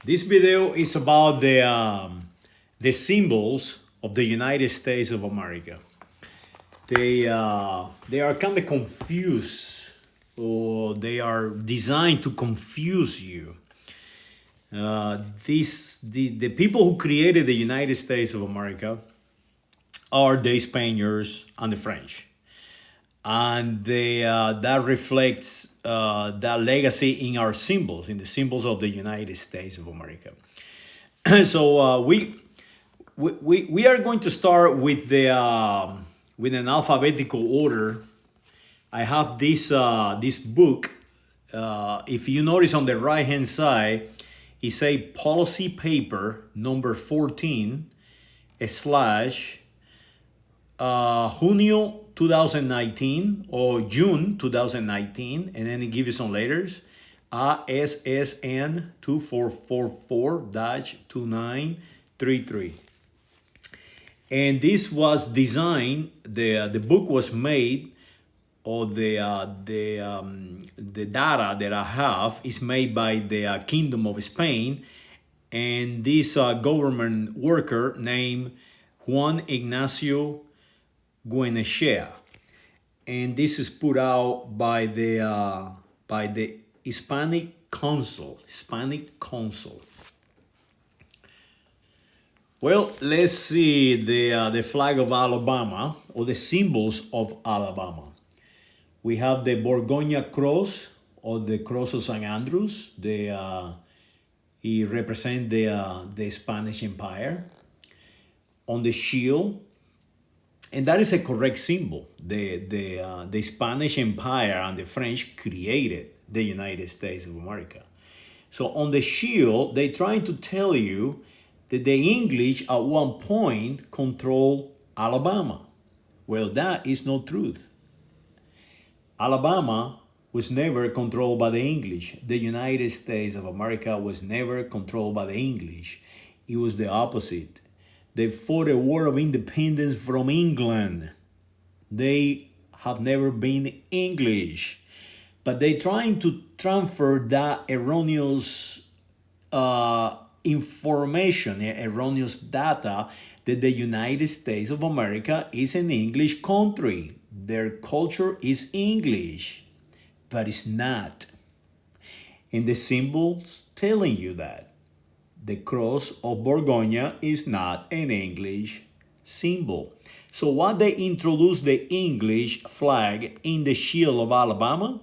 This video is about the symbols of the United States of America. They are kind of confused, or they are designed to confuse you. The people who created the United States of America are the Spaniards and the French, and that reflects that legacy in our symbols, in the symbols of the United States of America. So we are going to start with the with an alphabetical order. I have this book. If you notice on the right hand side, it say policy paper number 14 slash Junio 2019 or June 2019, and then it gives you some letters. ASSN 2444-2933. And this was designed, the book was made, or the data that I have is made by the Kingdom of Spain, and this government worker named Juan Ignacio Guenechea, and this is put out by the Hispanic Council. Well, let's see the flag of Alabama, or the symbols of Alabama. We have the Borgonia cross, or the cross of St. Andrews. It represents the Spanish Empire. On the shield, and that is a correct symbol. The Spanish Empire and the French created the United States of America. So on the shield, they're trying to tell you that the English at one point controlled Alabama. Well, that is not truth. Alabama was never controlled by the English. The United States of America was never controlled by the English. It was the opposite. They fought a war of independence from England. They have never been English, but they're trying to transfer that erroneous information, erroneous data, that the United States of America is an English country. Their culture is English, but it's not. And the symbols telling you that. The Cross of Borgonia is not an English symbol. So what they introduced the English flag in the shield of Alabama?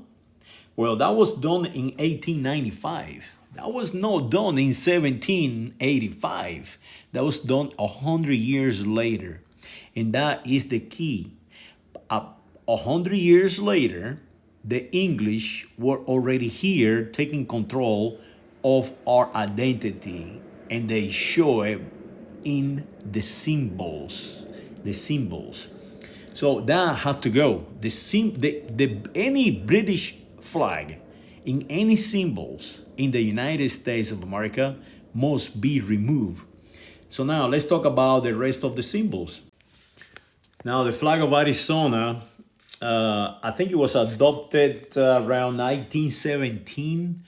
Well, that was done in 1895. That was not done in 1785. That was done 100 years later. And that is the key. 100 years later, the English were already here taking control of our identity, and they show it in the symbols. So that have to go. Any British flag in any symbols in the United States of America must be removed. So now let's talk about the rest of the symbols. Now the flag of Arizona, I think it was adopted around 1917.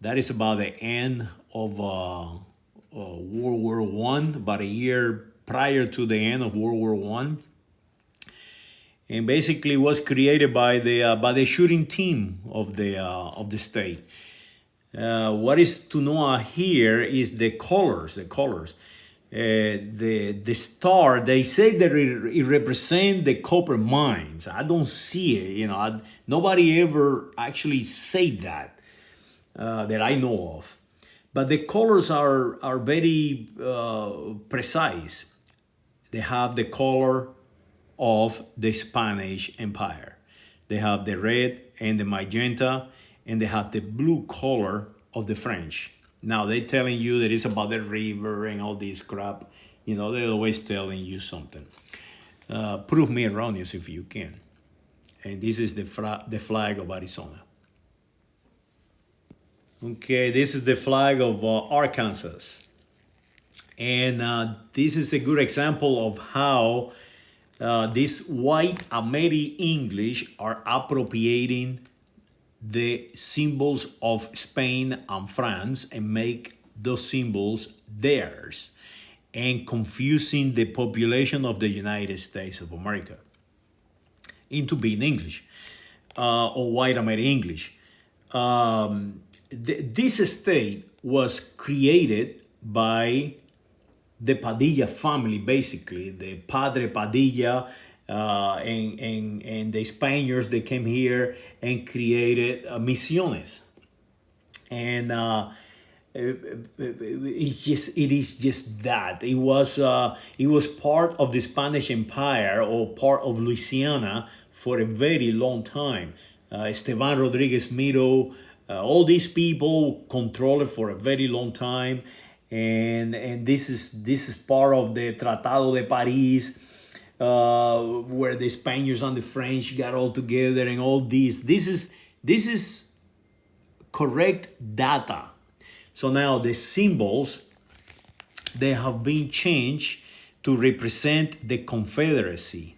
That is about the end of World War I, about a year prior to the end of World War I. And basically was created by the shooting team of the state. What is to know here is the colors. The star, they say that it represents the copper mines. I don't see it. Nobody ever actually said that. That I know of, but the colors are very precise. They have the color of the Spanish Empire. They have the red and the magenta, and they have the blue color of the French. Now they're telling you that it's about the river and all this crap. They're always telling you something. Prove me erroneous if you can. And this is the flag of Arizona. Okay, this is the flag of Arkansas. And this is a good example of how these white American English are appropriating the symbols of Spain and France and make those symbols theirs and confusing the population of the United States of America into being English or white American English. This state was created by the Padilla family, basically, the Padre Padilla and the Spaniards. They came here and created misiones. And it is just that it was part of the Spanish Empire or part of Louisiana for a very long time. Esteban Rodriguez Miro, all these people controlled it for a very long time, and this is part of the Tratado de Paris, where the Spaniards and the French got all together and all this. This is correct data. So now the symbols, they have been changed to represent the Confederacy,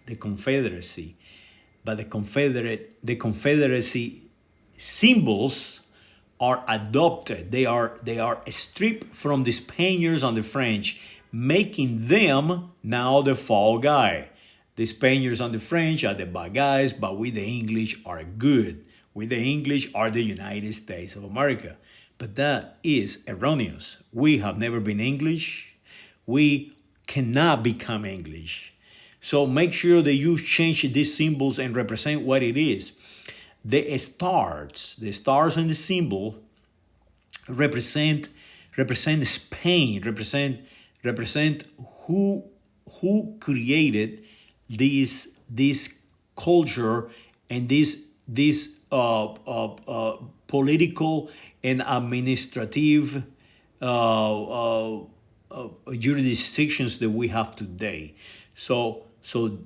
but the Confederacy symbols are adopted. They are stripped from the Spaniards and the French, making them now the fall guy. The Spaniards and the French are the bad guys, but we the English are good. We the English are the United States of America. But that is erroneous. We have never been English. We cannot become English. So make sure that you change these symbols and represent what it is. The stars and the symbol represent Spain, represent who created this culture and this political and administrative jurisdictions that we have today. So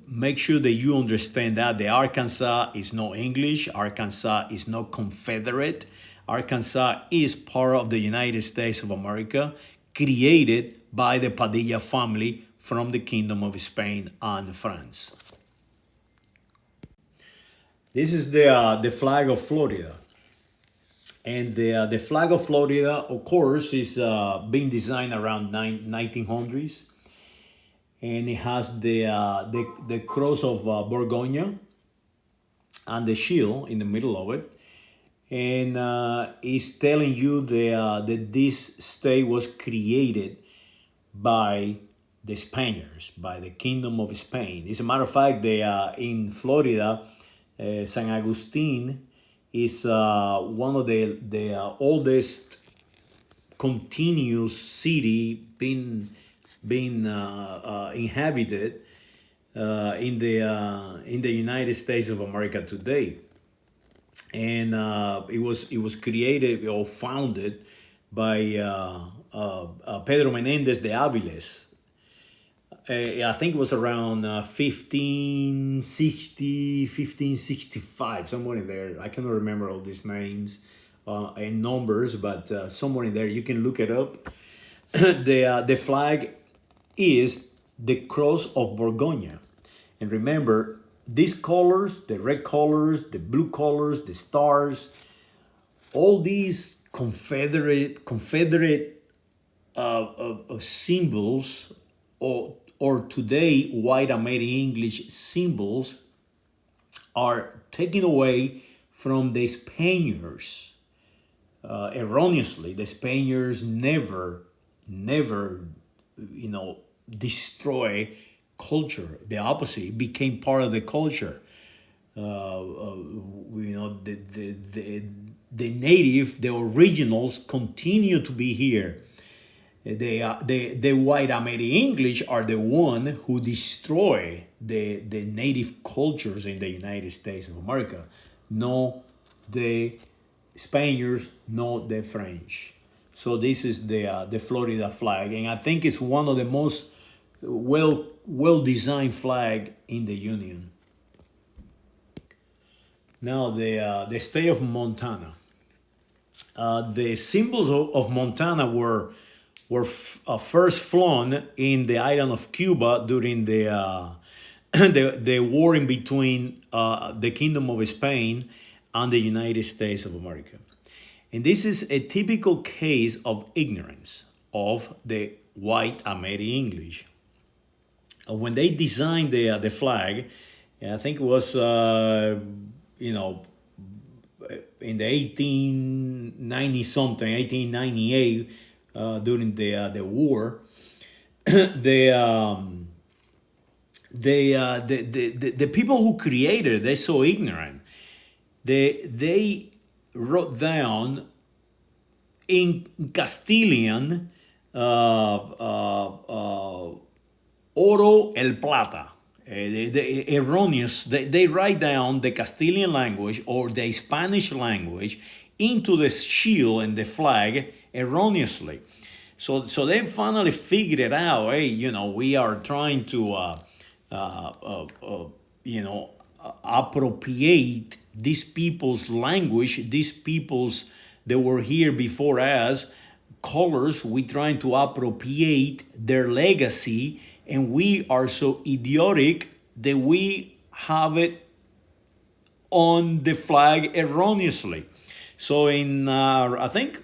make sure that you understand that the Arkansas is not English. Arkansas is not Confederate. Arkansas is part of the United States of America, created by the Padilla family from the Kingdom of Spain and France. This is the flag of Florida. And the flag of Florida, of course, is being designed around 1900s. And it has the Cross of Borgonia and the shield in the middle of it. And it's telling you that this state was created by the Spaniards, by the Kingdom of Spain. As a matter of fact, in Florida, San Agustin is one of the oldest continuous city being inhabited in the United States of America today, and it was created or founded by Pedro Menendez de Aviles. I think it was around 1560, 1565, somewhere in there. I cannot remember all these names and numbers, but somewhere in there you can look it up. The flag is the Cross of Borgonia. And remember, these colors, the red colors, the blue colors, the stars, all these Confederate symbols, or today white American English symbols, are taken away from the Spaniards. Erroneously, the Spaniards never destroy culture. The opposite, it became part of the culture. The native, the originals continue to be here. The white American English are the one who destroy the native cultures in the United States of America. No the Spaniards, no the French. So this is the Florida flag, and I think it's one of the most well designed flag in the Union. Now the state of Montana. The symbols of Montana were first flown in the island of Cuba during the war in between the Kingdom of Spain and the United States of America. And this is a typical case of ignorance of the white American English. When they designed the flag, I think it was in the 1890 something, 1898, during the war, the people who created it, they're so ignorant. They wrote down in Castilian oro el plata. The erroneous, they write down the Castilian language or the Spanish language into the shield and the flag erroneously. So they finally figured it out. Hey, we are trying to appropriate these people's language, these people's that were here before us, colors. We trying to appropriate their legacy, and we are so idiotic that we have it on the flag erroneously. So in I think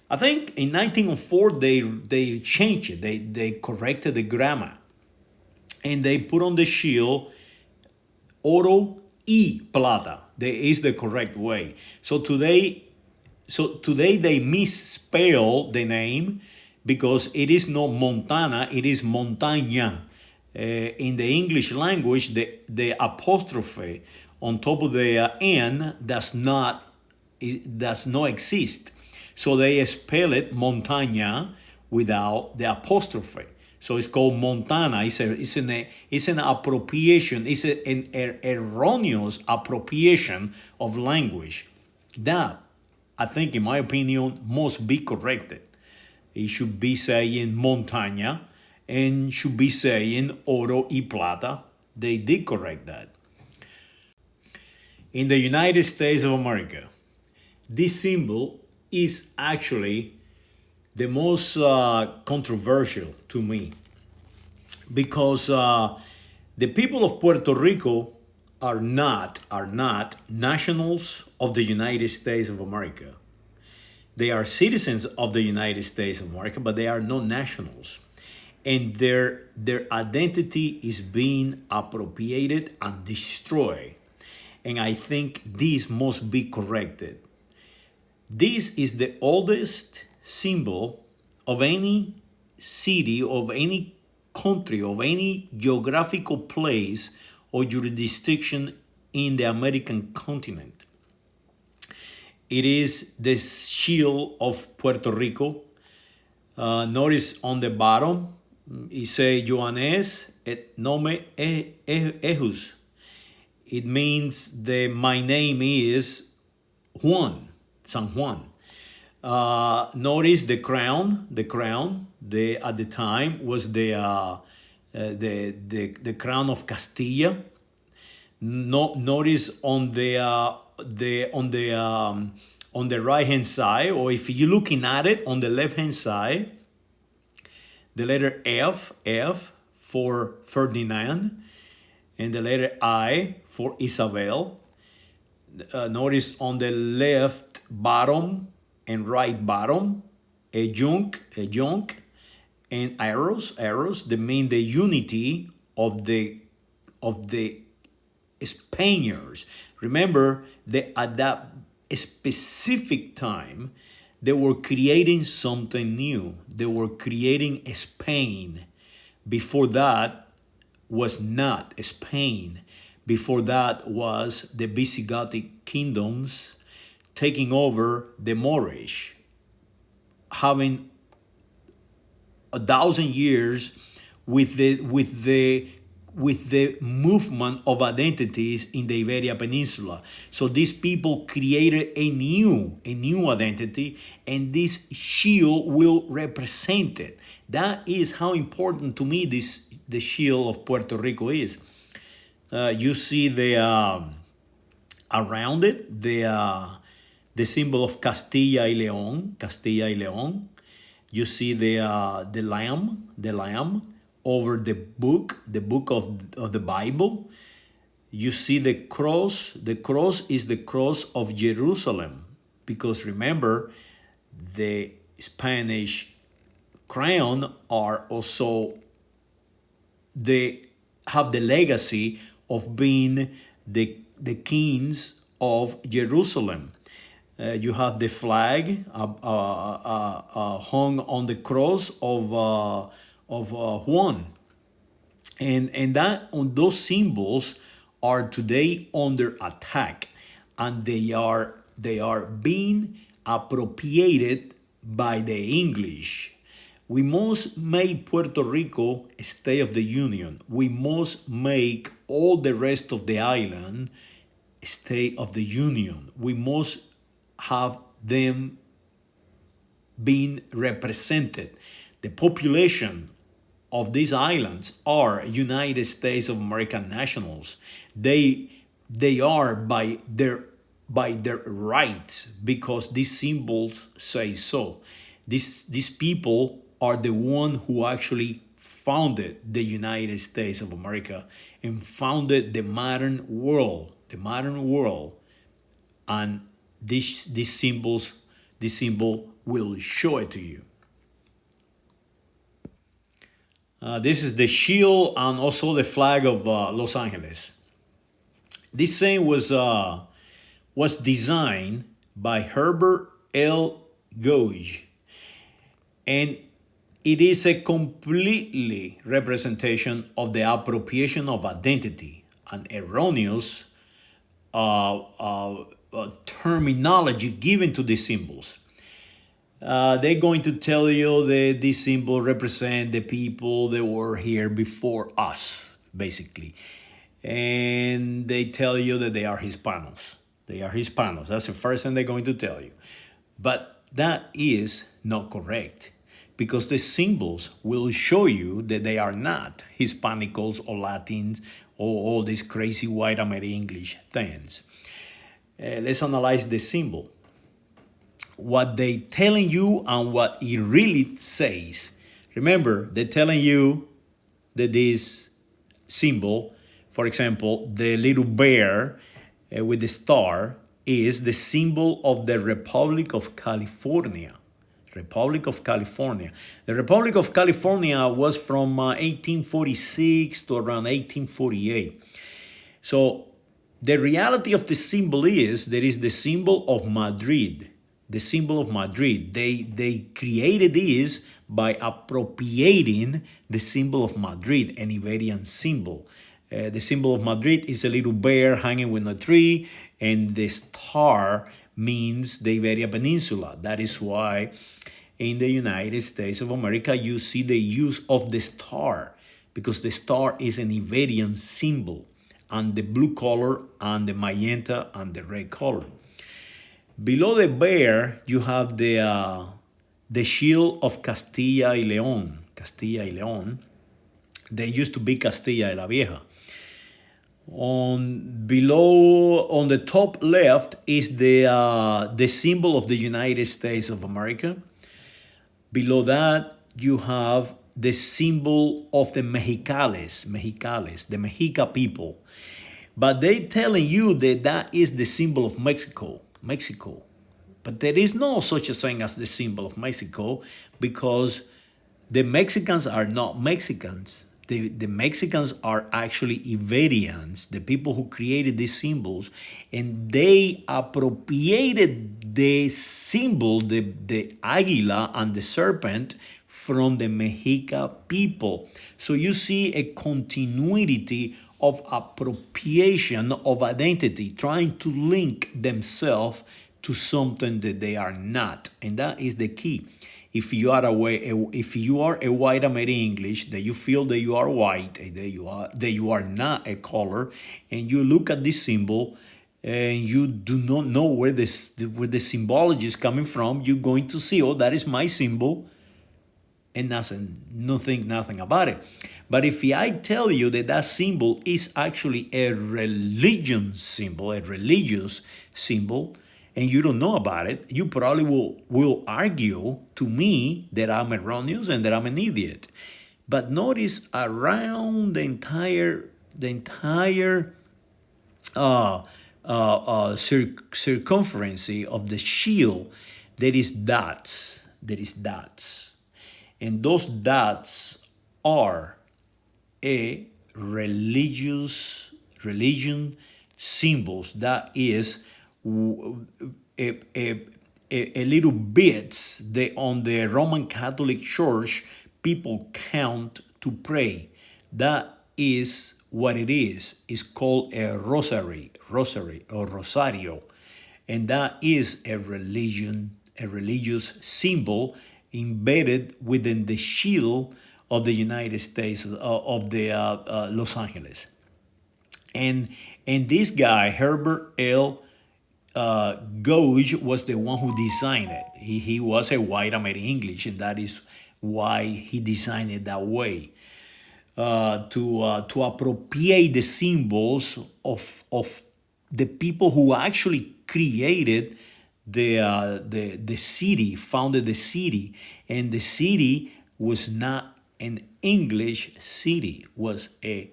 in 1904 they changed it. They corrected the grammar, and they put on the shield oro y plata. That is the correct way. So today they misspell the name because it is not Montana, it is Montaña. In the English language, the apostrophe on top of the N does not exist. So they spell it Montaña without the apostrophe. So it's called Montana. It's an appropriation. It's an erroneous appropriation of language. That, I think, in my opinion, must be corrected. It should be saying Montaña and should be saying oro y plata. They did correct that. In the United States of America, this symbol is actually the most controversial to me, because the people of Puerto Rico are not nationals of the United States of America. They are citizens of the United States of America, but they are not nationals. And their identity is being appropriated and destroyed. And I think this must be corrected. This is the oldest symbol of any city, of any country, of any geographical place or jurisdiction in the American continent. It is the shield of Puerto Rico. Notice on the bottom, it says Johannes et nome ejus. It means my name is Juan, San Juan. Notice the crown. At the time was the crown of Castilla. Notice on the right hand side, or if you're looking at it on the left hand side, the letter F for Ferdinand, and the letter I for Isabel. Notice on the left bottom and right bottom, a junk, and arrows that mean the unity of the Spaniards. Remember that at that specific time, they were creating something new. They were creating a Spain. Before that was not Spain. Before that was the Visigothic kingdoms taking over the Moorish, having 1,000 years with the movement of identities in the Iberia Peninsula. So these people created a new identity, and this shield will represent it. That is how important to me the shield of Puerto Rico is. You see around it the symbol of Castilla y León. You see the lamb over the book of the Bible. You see the cross. The cross is the cross of Jerusalem. because remember, the Spanish crown are also, they have the legacy of being the kings of Jerusalem. You have the flag hung on the cross of Juan, and that on those symbols are today under attack, and they are being appropriated by the English. We must make Puerto Rico a state of the union. We must make all the rest of the island a state of the union. We must have them being represented. The population of these islands are United States of America nationals. They are by their right, because these symbols say so. These people are the one who actually founded the United States of America and founded the modern world, and these symbols, this symbol will show it to you. This is the shield and also the flag of Los Angeles. This saying was designed by Herbert L. Gouge, and it is a completely representation of the appropriation of identity and erroneous terminology given to these symbols. They're going to tell you that these symbols represent the people that were here before us, basically. And they tell you that they are Hispanos. They are Hispanos. That's the first thing they're going to tell you. But that is not correct, because the symbols will show you that they are not Hispanicals or Latins or all these crazy white American English things. Let's analyze the symbol. What they telling you and what it really says. Remember, they're telling you that this symbol, for example, the little bear with the star, is the symbol of the Republic of California. Republic of California. The Republic of California was from 1846 to around 1848. So the reality of the symbol is there is the symbol of Madrid. The symbol of Madrid. They created this by appropriating the symbol of Madrid, an Iberian symbol. The symbol of Madrid is a little bear hanging with a tree, and the star means the Iberian Peninsula. That is why in the United States of America you see the use of the star, because the star is an Iberian symbol, and the blue color and the magenta and the red color. Below the bear, you have the shield of Castilla y León. Castilla y León. They used to be Castilla y la Vieja. On the top left is the symbol of the United States of America. Below that, you have the symbol of the Mexicales, the Mexica people. But they telling you that that is the symbol of Mexico. But there is no such a thing as the symbol of Mexico, because the Mexicans are not Mexicans. The Mexicans are actually Iberians, the people who created these symbols, and they appropriated the symbol, the águila and the serpent, from the Mexica people. So you see a continuity of appropriation of identity, trying to link themselves to something that they are not. And that is the key. If you are a white American English, that you feel that you are white, and that you are not a color, and you look at this symbol and you do not know where the symbology is coming from, you're going to see, oh, that is my symbol, and nothing about it. But if I tell you that that symbol is actually a religious symbol, and you don't know about it, you probably will argue to me that I'm erroneous and that I'm an idiot. But notice around the entire circumference of the shield, there is dots. There is dots, and those dots are a religion symbols. That is a, a, a little bits they on the Roman Catholic Church people count to pray. That is what it is. It's called a rosary or rosario, and that is a religious symbol embedded within the shield of the United States of the Los Angeles. And this guy Herbert L. Gouge was the one who designed it. He was a white American English, and that is why he designed it that way. To appropriate the symbols of the people who actually created the city, founded the city, and the city was not an English city, was a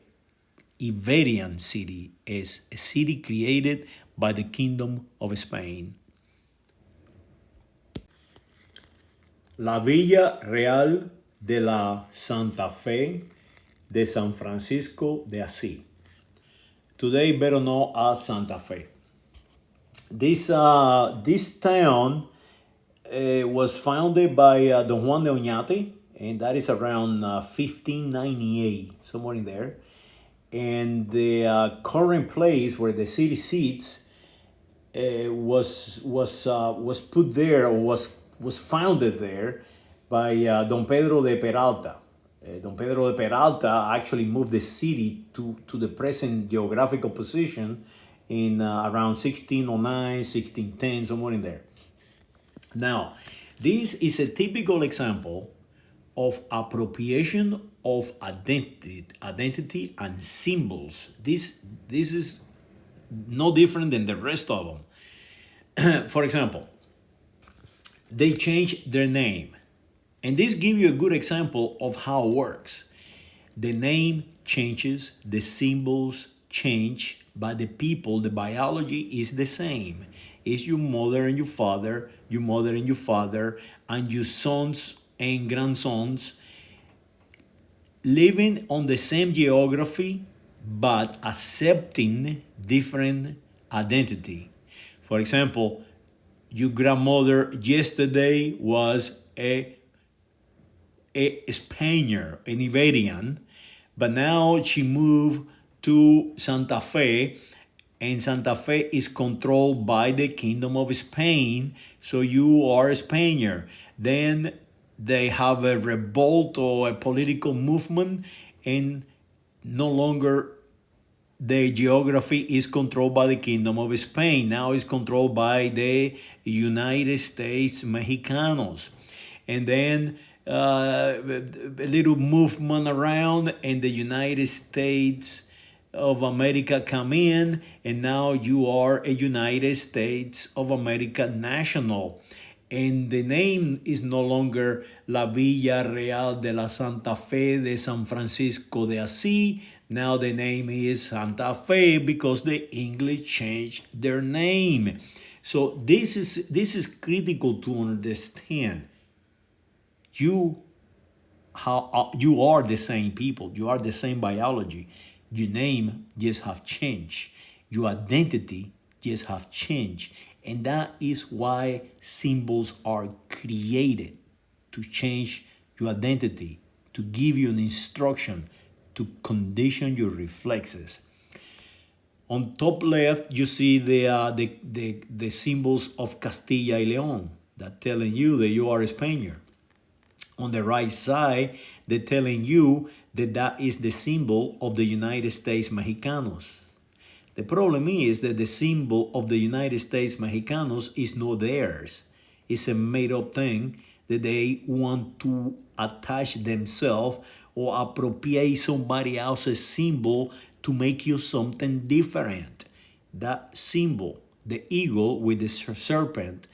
Iberian city, is a city created by the Kingdom of Spain. La Villa Real de la Santa Fe de San Francisco de Asís, today better known as Santa Fe. This town was founded by Don Juan de Oñate, and that is around 1598, somewhere in there. And the current place where the city sits was put there, or was founded there by Don Pedro de Peralta. Don Pedro de Peralta actually moved the city to the present geographical position in around 1609, 1610, somewhere in there. Now, this is a typical example of appropriation of identity and symbols. This is no different than the rest of them. For example, they change their name. And this gives you a good example of how it works. The name changes, the symbols change, but the people, the biology is the same. It's your mother and your father, your mother and your father, and your sons and grandsons living on the same geography, but accepting different identity. For example, your grandmother yesterday was a Spaniard, an Iberian, but now she moved to Santa Fe, and Santa Fe is controlled by the Kingdom of Spain, so you are a Spaniard. Then they have a revolt or a political movement, and no longer the geography is controlled by the Kingdom of Spain. Now it's controlled by the United States Mexicanos. And then a little movement around, and the United States of America come in, and now you are a United States of America national. And the name is no longer La Villa Real de la Santa Fe de San Francisco de Asís. Now the name is Santa Fe because the English changed their name. So this is critical to understand. You are the same people. You are the same biology. Your name just have changed. Your identity just have changed. And that is why symbols are created, to change your identity, to give you an instruction, to condition your reflexes. On top left, you see the symbols of Castilla y León that telling you that you are a Spaniard. On the right side, they're telling you that that is the symbol of the United States Mexicanos. The problem is that the symbol of the United States Mexicanos is not theirs. It's a made-up thing that they want to attach themselves or appropriate somebody else's symbol to make you something different. That symbol, the eagle with the serpent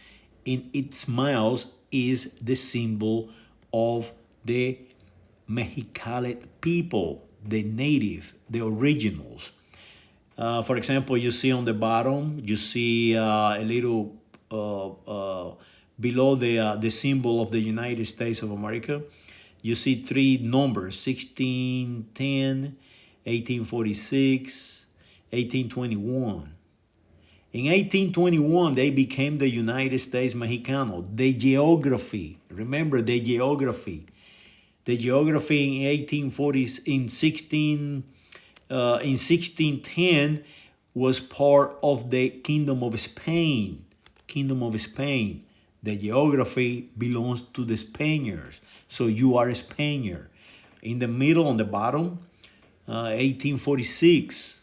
in its mouth, is the symbol of the Mexicali people, the native, the originals. For example, you see on the bottom, you see a little below the symbol of the United States of America. You see three numbers: 1610, 1846, 1821. In 1821, they became the United States Mexicano. The geography, remember the geography. The geography in 1840, in 1610 was part of the Kingdom of Spain. Kingdom of Spain. The geography belongs to the Spaniards. So you are a Spaniard. In the middle, on the bottom, 1846.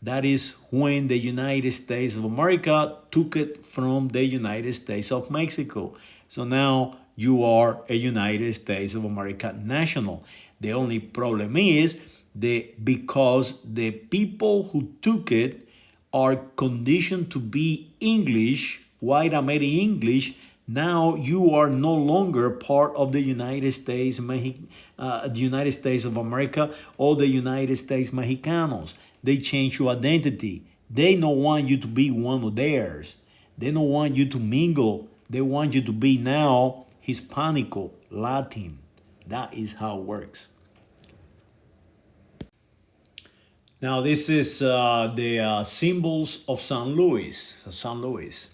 That is when the United States of America took it from the United States of Mexico. So now you are a United States of America national. The only problem is because the people who took it are conditioned to be English, white American English. Now you are no longer part of the United States, the United States of America, or the United States Mexicanos. They change your identity. They don't want you to be one of theirs. They don't want you to mingle. They want you to be now Hispanico, Latin. That is how it works. Now this is the symbols of San Luis. San Luis.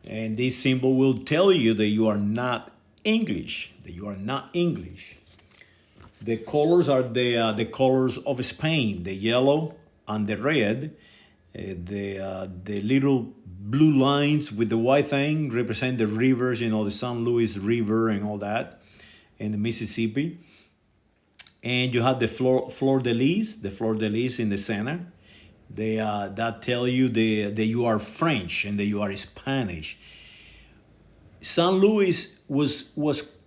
And this symbol will tell you that you are not English. That you are not English. The colors are the colors of Spain, the yellow and the red. The little blue lines with the white thing represent the rivers, the San Luis River and all that, and the Mississippi. And you have the fleur de lis in the center. That tell you that you are French and that you are Spanish. San Luis was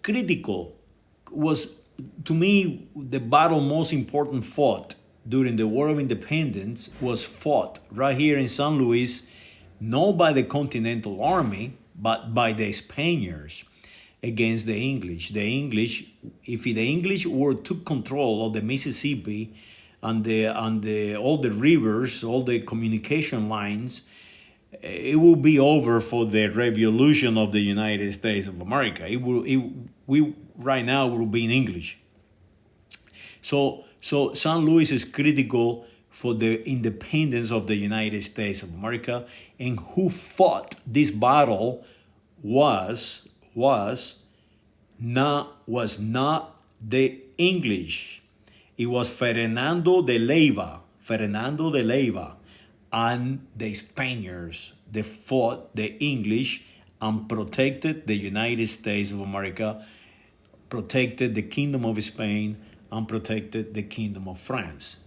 critical, was to me the battle most important fought during the War of Independence was fought right here in San Luis, not by the Continental Army, but by the Spaniards against the English. The English, if the English took control of the Mississippi and all the rivers, all the communication lines, it will be over for the revolution of the United States of America. We right now will be in English. So San Luis is critical for the independence of the United States of America, and who fought this battle was not the English. It was Fernando de Leiva, and the Spaniards. They fought the English and protected the United States of America, protected the Kingdom of Spain, and protected the Kingdom of France.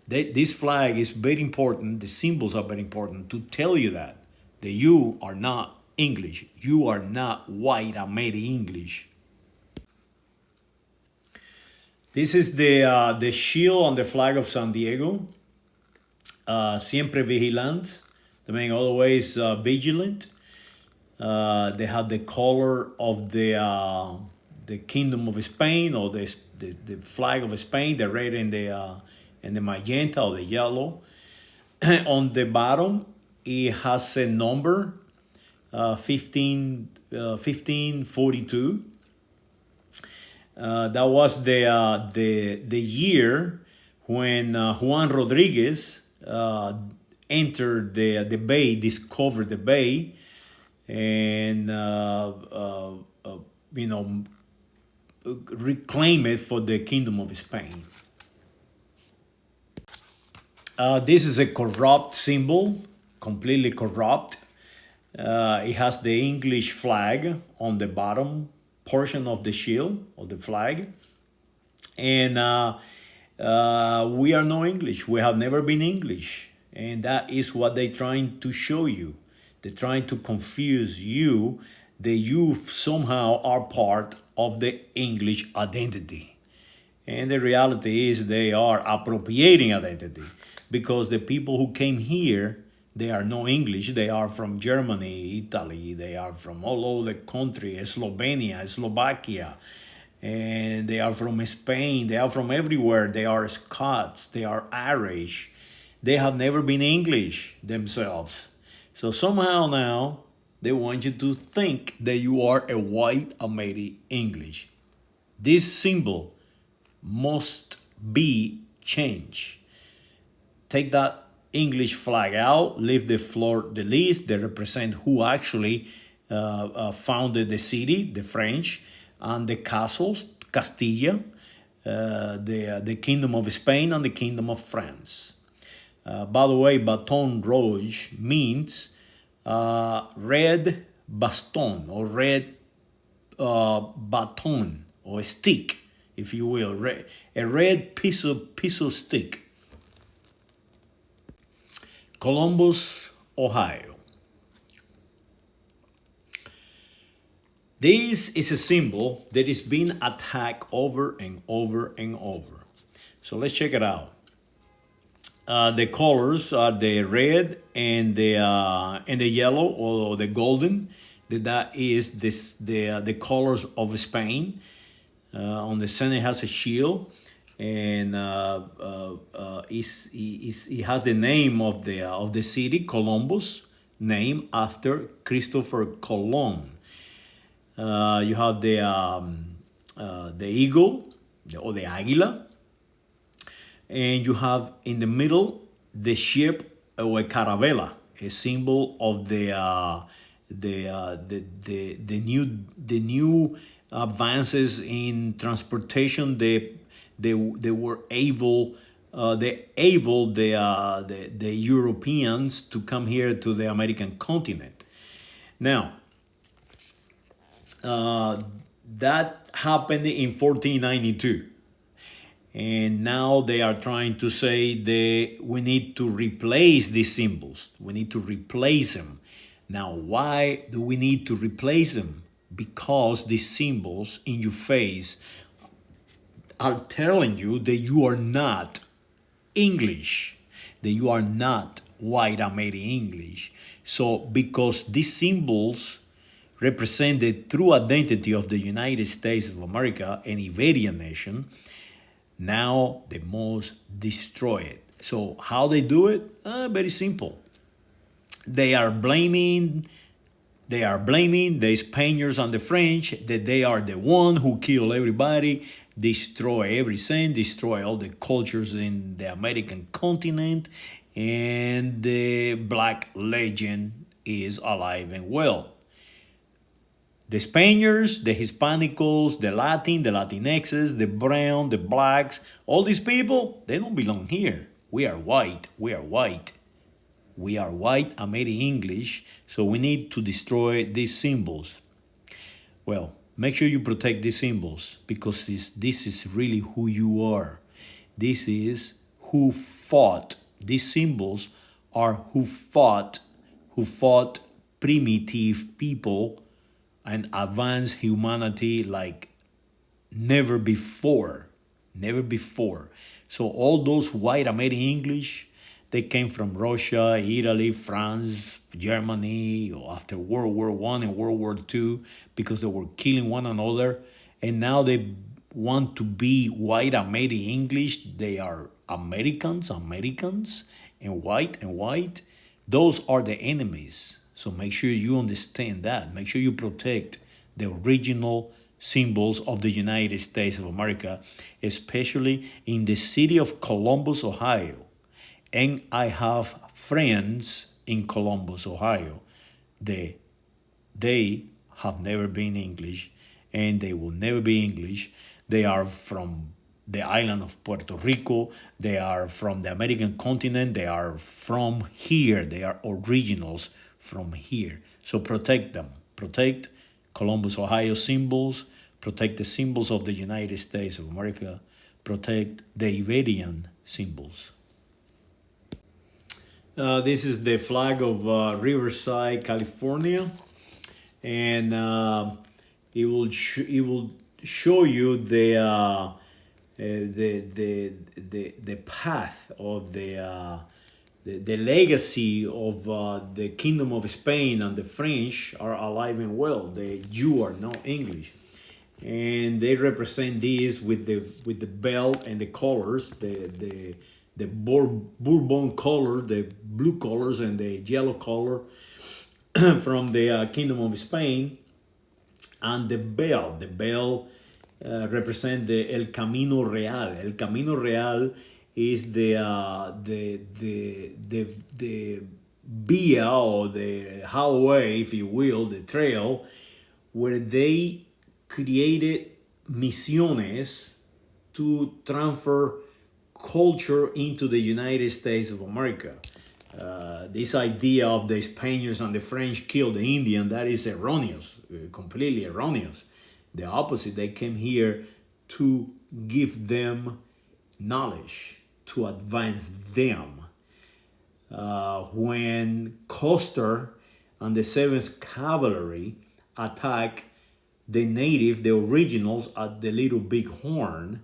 This flag is very important. The symbols are very important to tell you that you are not English. You are not white American English. This is the shield on the flag of San Diego. Siempre vigilant. That means always vigilant. They have the color of the Kingdom of Spain, or the flag of Spain, the red and the magenta or the yellow. On the bottom, it has a number, 1542. That was the year when Juan Rodriguez entered the bay, discovered the bay, and reclaim it for the Kingdom of Spain. This is a corrupt symbol, completely corrupt. It has the English flag on the bottom portion of the shield, of the flag. And we are no English. We have never been English. And that is what they're trying to show you. They're trying to confuse you that you somehow are part of the English identity. And the reality is they are appropriating identity, because the people who came here, they are no English. They are from Germany, Italy. They are from all over the country, Slovenia, Slovakia. And they are from Spain. They are from everywhere. They are Scots. They are Irish. They have never been English themselves. So somehow now they want you to think that you are a white American English. This symbol must be changed. Take that English flag out, leave the fleur de lis that represent who actually founded the city, the French, and the castles, Castilla, the Kingdom of Spain, and the Kingdom of France. By the way, Baton Rouge means red baston or red baton or stick, if you will, a red piece of stick. Columbus, Ohio. This is a symbol that is being attacked over and over and over. So let's check it out. The colors are the red and the yellow or the golden. That is the colors of Spain. On the center it has a shield, and it has the name of the city, Columbus, named after Christopher Colon. You have the eagle or the águila, and you have in the middle the ship or a caravela, a symbol of the new advances in transportation. They were able the Europeans to come here to the American continent. Now, that happened in 1492. And now they are trying to say we need to replace these symbols. We need to replace them. Now, why do we need to replace them? Because these symbols in your face are telling you that you are not English, that you are not white American English. So because these symbols represent the true identity of the United States of America, an Iberian nation, now they must destroy it. So how they do it? Very simple. They are blaming the Spaniards and the French that they are the one who kill everybody, destroy everything, destroy all the cultures in the American continent, and the black legend is alive and well. The Spaniards, the Hispanicos, the Latinxes, the brown, the blacks, all these people, they don't belong here. We are white. We are white. We are white American English, so we need to destroy these symbols. Well, make sure you protect these symbols because this is really who you are. This is who fought. These symbols are who fought primitive people and advanced humanity like never before. Never before. So all those white American English, they came from Russia, Italy, France, Germany, after World War I and World War II, because they were killing one another. And now they want to be white American English. They are Americans, and white. Those are the enemies. So make sure you understand that. Make sure you protect the original symbols of the United States of America, especially in the city of Columbus, Ohio. And I have friends in Columbus, Ohio. They have never been English, and they will never be English. They are from the island of Puerto Rico. They are from the American continent. They are from here. They are originals from here. So protect them. Protect Columbus, Ohio symbols. Protect the symbols of the United States of America. Protect the Iberian symbols. This is the flag of Riverside, California, and it will show you the path of the legacy of the Kingdom of Spain and the French are alive and well. The Jew are no English, and they represent this with the belt and the colors, the the Bourbon color, the blue colors and the yellow color from the Kingdom of Spain, and the bell. The bell represent the El Camino Real. El Camino Real is the via, or the highway, if you will, the trail, where they created misiones to transfer culture into the United States of America. This idea of the Spaniards and the French killed the Indian, that is erroneous, completely erroneous. The opposite, they came here to give them knowledge, to advance them. When Custer and the 7th Cavalry attack the native, the originals at the Little Big Horn,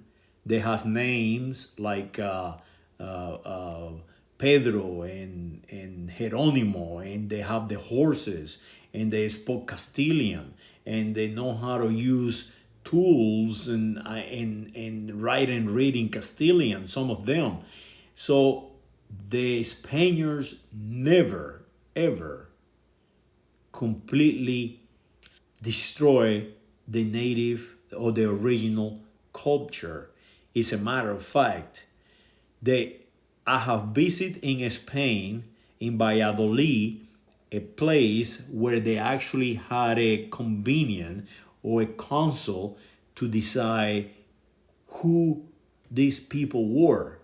they have names like Pedro and Geronimo, and they have the horses, and they spoke Castilian, and they know how to use tools and write and read in Castilian, some of them. So the Spaniards never, ever completely destroy the native or the original culture. As a matter of fact, I have visited in Spain, in Valladolid, a place where they actually had a convenient or a council to decide who these people were,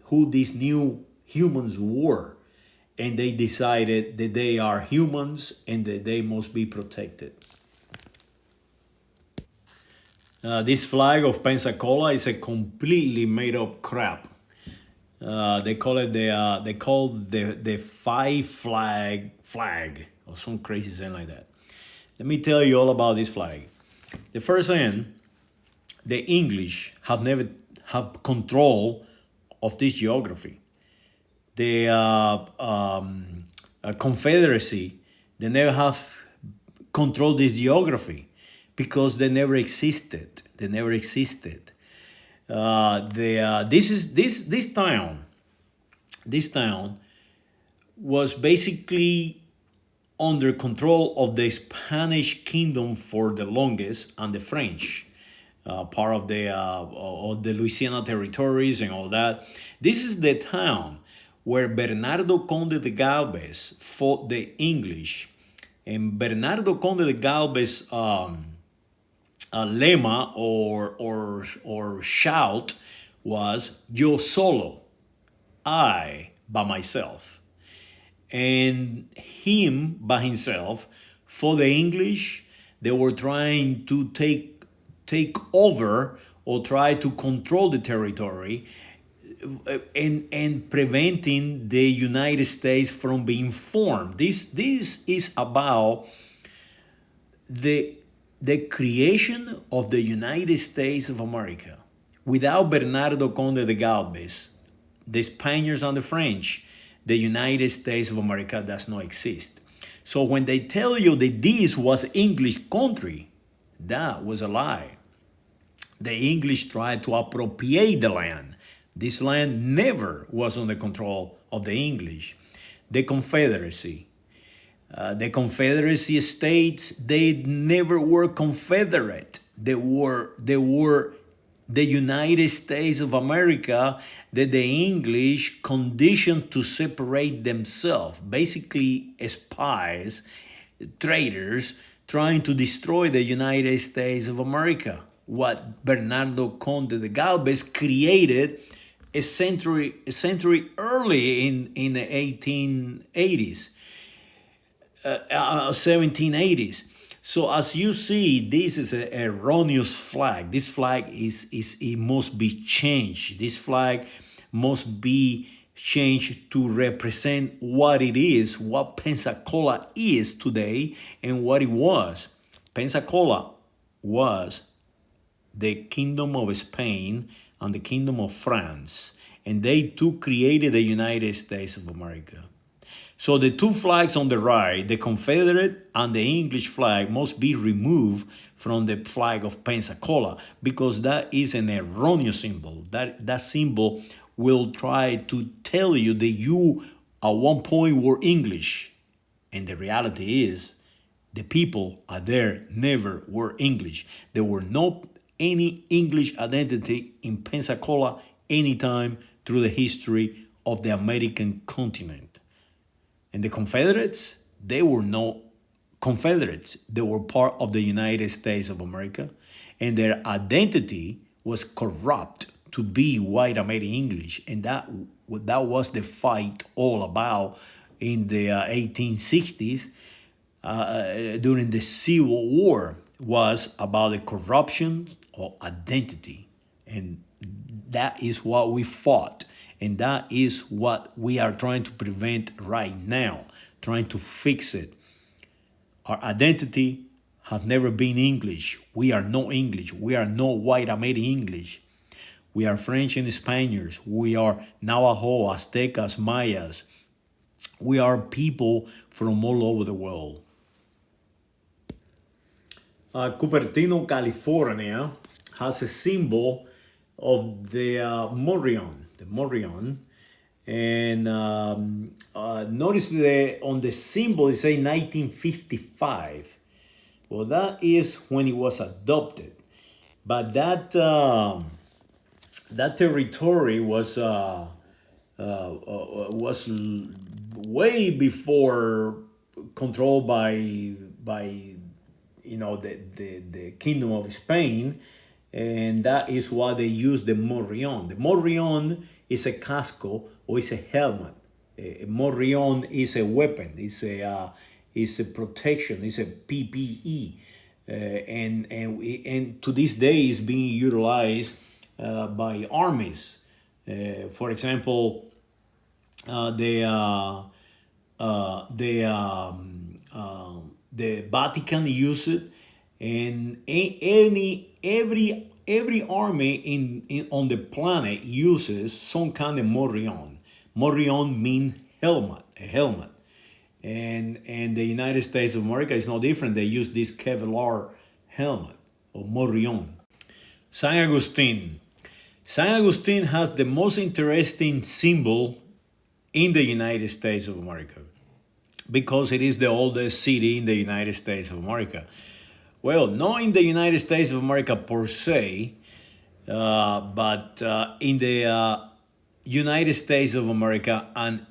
who these new humans were. And they decided that they are humans and that they must be protected. This flag of Pensacola is a completely made up crap. They call it the five flag or some crazy thing like that. Let me tell you all about this flag. The first thing, the English have never have control of this geography. The Confederacy, they never have controlled this geography because they never existed. They never existed. This town was basically under control of the Spanish kingdom for the longest, and the French, part of the Louisiana territories and all that. This is the town where Bernardo Conde de Galvez fought the English, and Bernardo Conde de Galvez lema or shout was "Yo solo," I by myself, and him by himself. For the English, they were trying to take over or try to control the territory, and preventing the United States from being formed. This is about the creation of the United States of America. Without Bernardo Conde de Galvez, the Spaniards and the French, the United States of America does not exist. So when they tell you that this was English country, that was a lie. The English tried to appropriate the land. This land never was under control of the English. The Confederacy states, they never were Confederate. They were the United States of America that the English conditioned to separate themselves. Basically, spies, traitors, trying to destroy the United States of America. What Bernardo Conde de Galvez created a century early in the 1880s. 1780s. So as you see, this is an erroneous flag. This flag it must be changed. This flag must be changed to represent what it is, what Pensacola is today, and what it was. Pensacola was the Kingdom of Spain and the Kingdom of France, and they too created the United States of America. So the two flags on the right, the Confederate and the English flag, must be removed from the flag of Pensacola because that is an erroneous symbol. That symbol will try to tell you that you at one point were English. And the reality is, the people out there never were English. There were no any English identity in Pensacola anytime through the history of the American continent. And the Confederates, they were no Confederates. They were part of the United States of America, and their identity was corrupt to be white American English. And that was the fight all about in the 1860s during the Civil War, was about the corruption of identity. And that is what we fought. And that is what we are trying to prevent right now, trying to fix it. Our identity has never been English. We are no English. We are no white American English. We are French and Spaniards. We are Navajo, Aztecas, Mayas. We are people from all over the world. Cupertino, California has a symbol of the Morion. And notice that on the symbol it says 1955. Well, that is when it was adopted. But that territory was way before controlled by the Kingdom of Spain, and that is why they use the Morion. The Morion is a casco or is a helmet. A Morion is a weapon. It's a protection. It's a PPE, and to this day is being utilized by armies. For example, the Vatican use it, and every army on the planet uses some kind of Morion. Morion means helmet, a helmet. And the United States of America is no different. They use this Kevlar helmet, or Morion. San Agustin. San Agustin has the most interesting symbol in the United States of America, because it is the oldest city in the United States of America. Well, not in the United States of America per se, but in the United States of America, and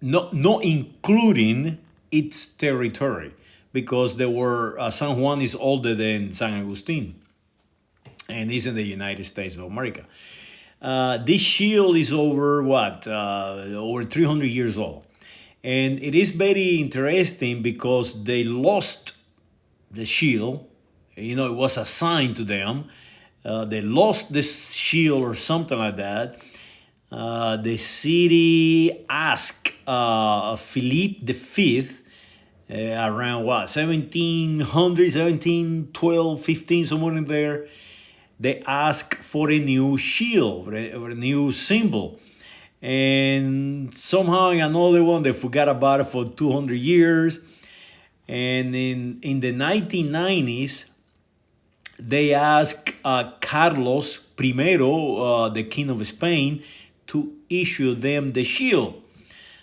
not including its territory, because there were San Juan is older than San Agustin, and is in the United States of America. This shield is over over 300 years old. And it is very interesting because they lost the shield. It was assigned to them. They lost this shield or something like that. The city asked Philip V around 1700, 1712, 15, somewhere in there. They asked for a new shield, for a new symbol. And somehow in another one, they forgot about it for 200 years. And in the 1990s, they asked Carlos I, the King of Spain, to issue them the shield.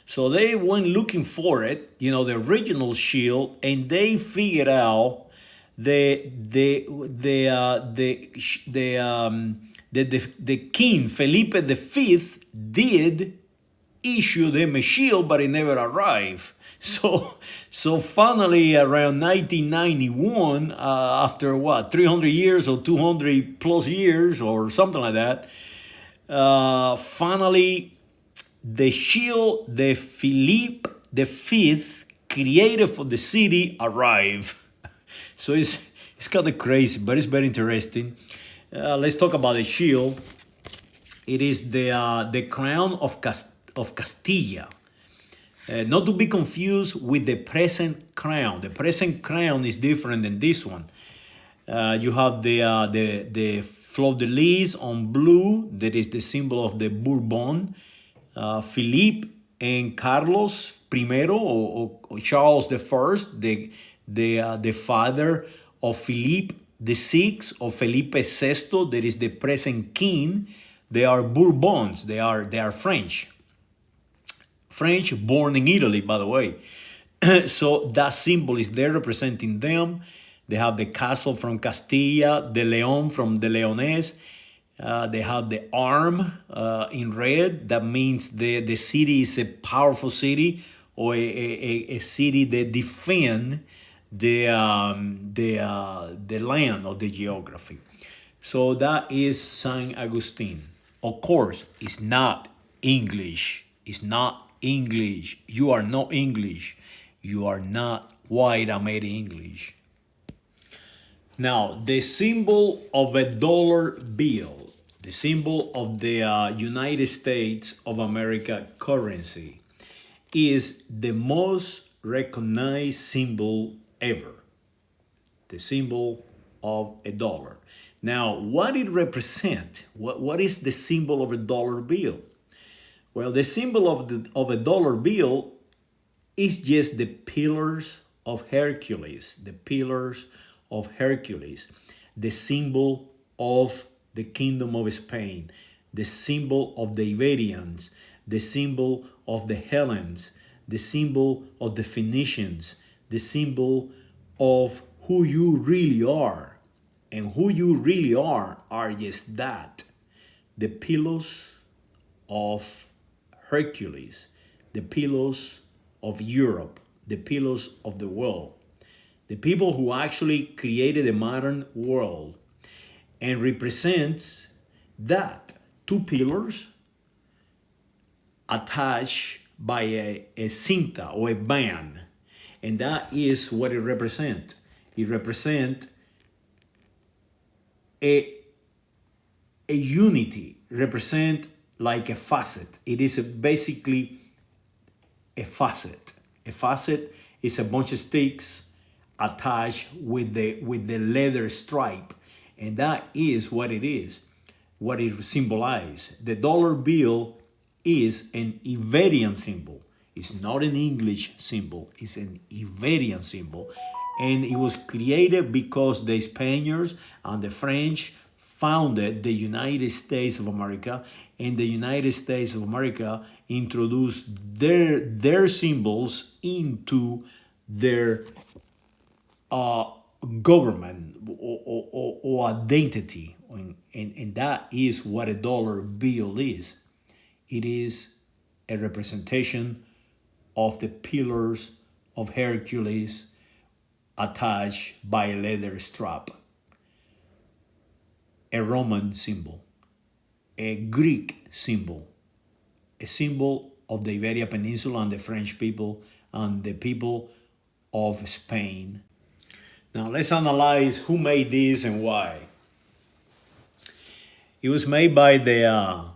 So they went looking for it, the original shield, and they figured out the king, Felipe V, did issue them a shield, but it never arrived. So finally, around 1991, after 300 years or 200 plus years or something like that, finally, the shield the Philip V created for the city arrived. So it's kind of crazy, but it's very interesting. Let's talk about the shield. It is the crown of Castilla. Not to be confused with the present crown. The present crown is different than this one. You have the fleur-de-lis on blue. That is the symbol of the Bourbon. Philippe and Carlos I, or Charles I, the father of Philippe VI or Felipe VI, that is the present king. They are Bourbons. They are French. French, born in Italy, by the way. So that symbol is there representing them. They have the castle from Castilla, the Leon from the Leonese. They have the arm in red. That means the city is a powerful city, or a city that defend the land or the geography. So that is Saint Augustine. Of course, it's not English. It's not English. You are not English. You are not white American English. Now, the symbol of a dollar bill, the symbol of the United States of America currency, is the most recognized symbol ever. The symbol of a dollar. Now, what it represents? What is the symbol of a dollar bill? Well, the symbol of a dollar bill is just the pillars of Hercules, the pillars of Hercules, the symbol of the Kingdom of Spain, the symbol of the Iberians, the symbol of the Hellenes, the symbol of the Phoenicians, the symbol of who you really are. And who you really are just that, the pillars of Hercules, the pillars of Europe, the pillars of the world, the people who actually created the modern world, and represents that, two pillars attached by a cinta or a band. And that is what it represents. It represents a unity, represent like a facet. It is basically a facet. A facet is a bunch of sticks attached with the leather stripe, and that is what it is, what it symbolizes. The dollar bill is an Iberian symbol. It's not an English symbol. It's an Iberian symbol. And it was created because the Spaniards and the French founded the United States of America, and the United States of America introduced their symbols into their government or identity. And that is what a dollar bill is. It is a representation of the pillars of Hercules attached by a leather strap. A Roman symbol, a Greek symbol, a symbol of the Iberian Peninsula and the French people and the people of Spain. Now let's analyze who made this and why. It was made by the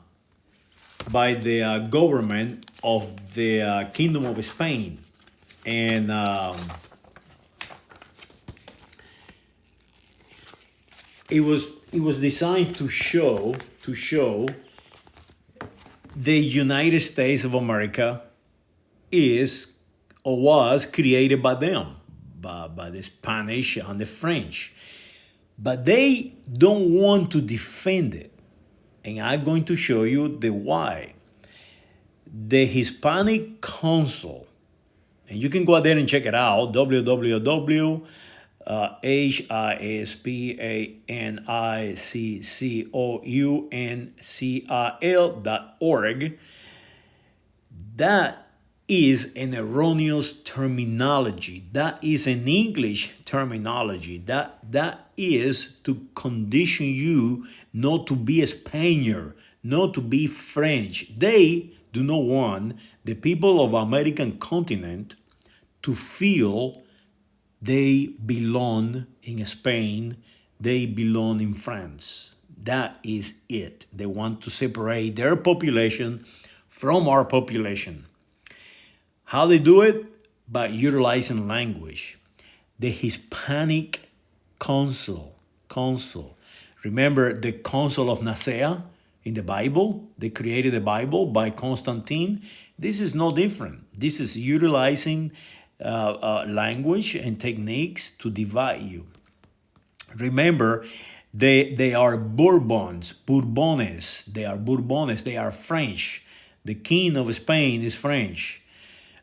government of the Kingdom of Spain, and it was designed to show the United States of America is or was created by them, by the Spanish and the French. But they don't want to defend it. And I'm going to show you the why. The Hispanic Council, and you can go out there and check it out, HISPANICCOUNCIL.org. That is an erroneous terminology. That is an English terminology. That is to condition you not to be a Spaniard, not to be French. They do not want the people of American continent to feel they belong in Spain, they belong in France. That is it. They want to separate their population from our population. How they do it? By utilizing language. The Hispanic Council. Remember the Council of Nicaea in the Bible? They created the Bible by Constantine. This is no different. This is utilizing language and techniques to divide you. Remember, They are Bourbons, Bourbones. They are Bourbones. They are French. The king of Spain is French.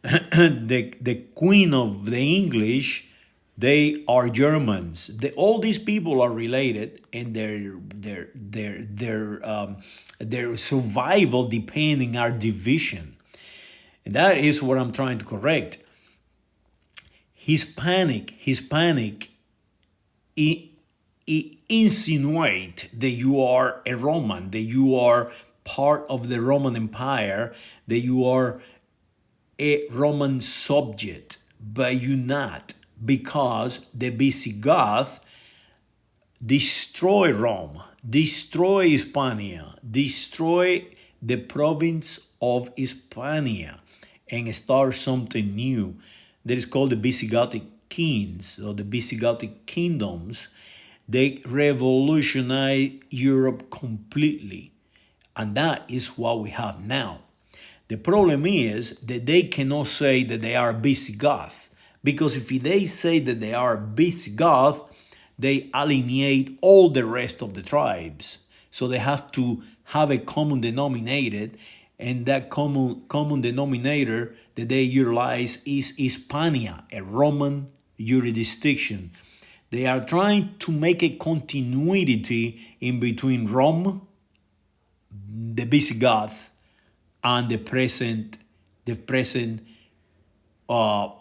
The queen of the English, they are Germans. All these people are related, and their survival depending our division. And that is what I'm trying to correct. Hispanic insinuate that you are a Roman, that you are part of the Roman Empire, that you are a Roman subject, but you're not, because the Visigoth destroy Rome, destroy Hispania, destroy the province of Hispania, and start something new that is called the Visigothic Kings, or the Visigothic Kingdoms. They revolutionize Europe completely. And that is what we have now. The problem is that they cannot say that they are Visigoth, because if they say that they are Visigoth, they alienate all the rest of the tribes. So they have to have a common denominator, and that common denominator that they utilize is Hispania, a Roman jurisdiction. They are trying to make a continuity in between Rome, the Visigoth, and the present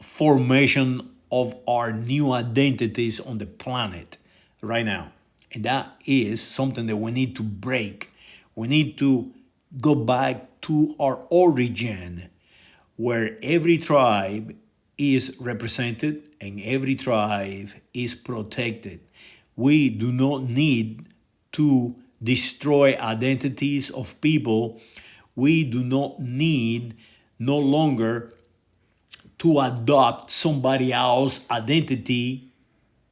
formation of our new identities on the planet right now. And that is something that we need to break. We need to go back to our origin, where every tribe is represented and every tribe is protected. We do not need to destroy identities of people. We do not need no longer to adopt somebody else's identity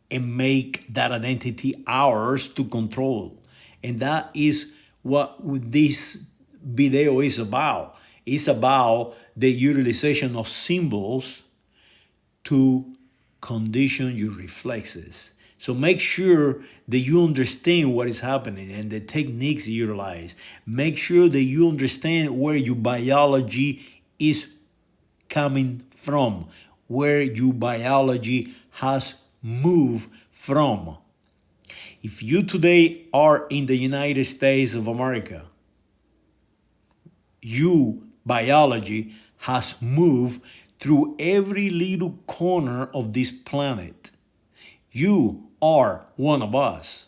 and make that identity ours to control. And that is what this video is about. It's about the utilization of symbols to condition your reflexes. So make sure that you understand what is happening and the techniques you utilize. Make sure that you understand where your biology is coming from, where your biology has moved from. If you today are in the United States of America, your biology has moved through every little corner of this planet. You are one of us.